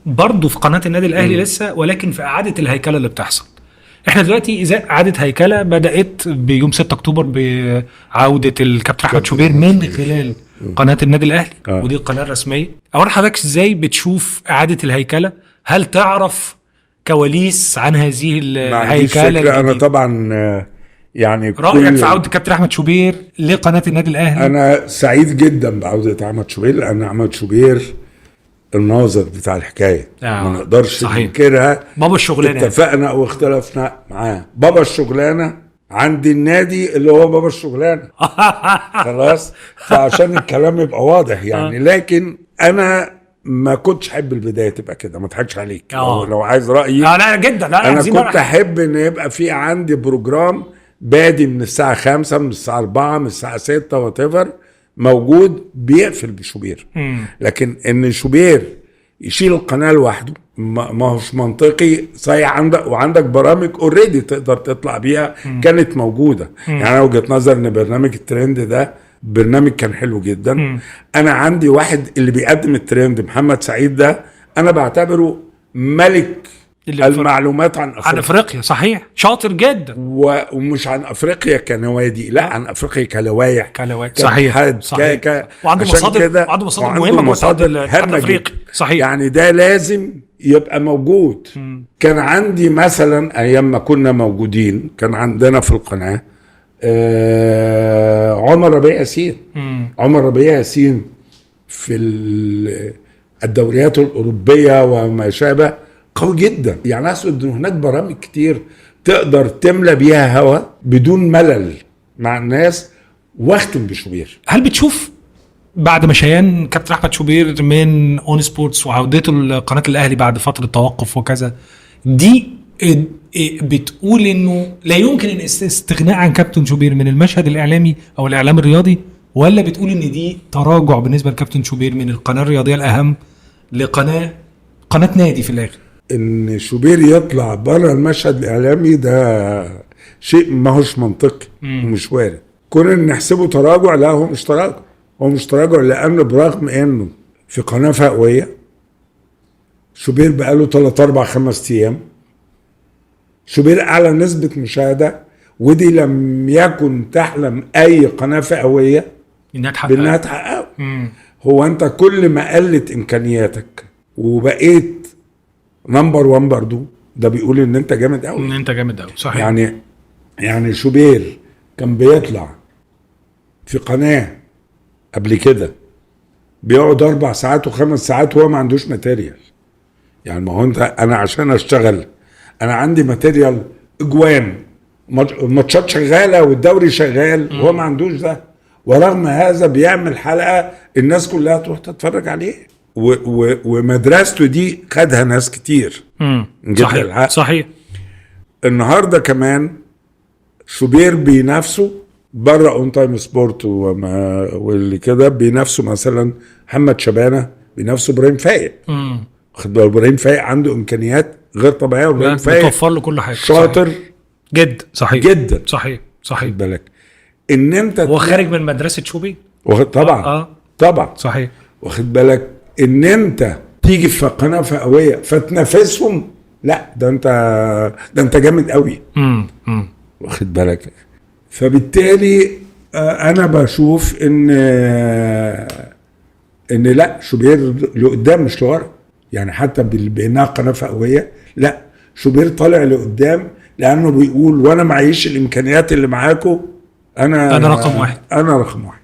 برضو في قناه النادي الاهلي لسه، ولكن في اعاده الهيكله اللي بتحصل. احنا دلوقتي اذا اعاده هيكله بدات بيوم 6 اكتوبر بعوده الكابتن احمد شوبير من خلال قناه النادي الاهلي، ودي القناه الرسميه. اولا حضرتك ازاي بتشوف اعاده الهيكله؟ هل تعرف كواليس عن هذه الهيكله؟ انا طبعا يعني رايك في عوده الكابتن احمد شوبير لقناه النادي الاهلي؟ انا سعيد جدا بعوده احمد شوبير، لان احمد شوبير الناظر بتاع الحكايه، ما نقدرش ننكرها. بابا الشغلانه، اتفقنا او اختلفنا معاه، بابا الشغلانه عند النادي اللي هو بابا الشغلانه. خلاص، فعشان الكلام يبقى واضح يعني. لكن انا ما كنتش احب البدايه تبقى كده، ما اضحكش عليك. لو عايز رايي، لا جدا، لا انا كنت احب ان يبقى في عندي بروجرام بادي من الساعه 5، من الساعه 4، من الساعه 6 واتيفر، موجود بيقفل بشوبير. لكن ان شوبير يشيل القناه لوحده ما هوش منطقي. صحيح عندك وعندك برامج اوريدي تقدر تطلع بيها كانت موجوده. يعني انا وجهه نظر ان برنامج الترند ده برنامج كان حلو جدا. انا عندي واحد اللي بيقدم الترند، محمد سعيد ده انا بعتبره ملك المعلومات عن افريقيا. صحيح، شاطر جدا. ومش عن افريقيا كنوادي، لا، عن افريقيا كلوايح. صحيح. وعنده مصادر، مهمه، مصادر هامه. صحيح. يعني ده لازم يبقى موجود. كان عندي مثلا ايام ما كنا موجودين، كان عندنا في القناه عمر ربيع ياسين. عمر ربيع ياسين في الدوريات الاوروبيه وما شابه قوي جدا. يعني اقصد ان هناك برامج كتير تقدر تملى بيها هوا بدون ملل مع الناس. واختم بشوبير، هل بتشوف بعد مشيان كابتن احمد شوبير من اون سبورتس وعودته لقناه الاهلي بعد فتره توقف وكذا، دي بتقول انه لا يمكن الاستغناء عن كابتن شوبير من المشهد الاعلامي او الاعلام الرياضي، ولا بتقول ان دي تراجع بالنسبه لكابتن شوبير من القناه الرياضيه الاهم لقناه نادي في الاخر؟ ان شوبير يطلع بره المشهد الاعلامي ده شيء ما هوش منطقي ومش وارد. كنا نحسبه تراجع، لا، هو مش تراجع. هو مش تراجع لانه برغم انه في قناه فئويه، شوبير بقاله 3 4 5 ايام. شوبير اعلى نسبه مشاهده، ودي لم يكن تحلم اي قناه فئويه بانها تحققه. هو انت كل ما قلت امكانياتك وبقيت نمبر 1 برضو، ده بيقول ان انت جامد قوي. صحيح. يعني شوبير كان بيطلع في قناه قبل كده بيقعد 4 ساعات و5 ساعات وهو ما عندوش ماتيريال. يعني ما هو انت، انا عشان اشتغل انا عندي ماتيريال، اجوان، ماتشات شغاله والدوري شغال، وهو ما عندوش ده. ورغم هذا بيعمل حلقه الناس كلها تروح تتفرج عليه. ومدرسته دي خدها ناس كتير. صحيح. النهارده كمان شوبير بينافسه بره اون تايم سبورت واللي كده، بينافسه مثلا محمد شبانه، بينافسه ابراهيم فايق. خد بالك، ابراهيم فايق عنده امكانيات غير طبيعيه، وابراهيم فايق بتوفر له كل حاجه، شاطر جدا. جدا. صحيح. خد بالك ان انت هو خارج من مدرسه شوبير طبعا. طبعا. صحيح. واخد بالك ان انت تيجي في قناه فئويه فتنافسهم، لا، ده انت جامد قوي. واخد بالك. فبالتالي انا بشوف ان لا، شوبير لقدام مش لورا. يعني حتى بانها قناه فئويه، لا، شوبير طالع لقدام، لانه بيقول وانا معيش الامكانيات اللي معاكم، انا رقم واحد.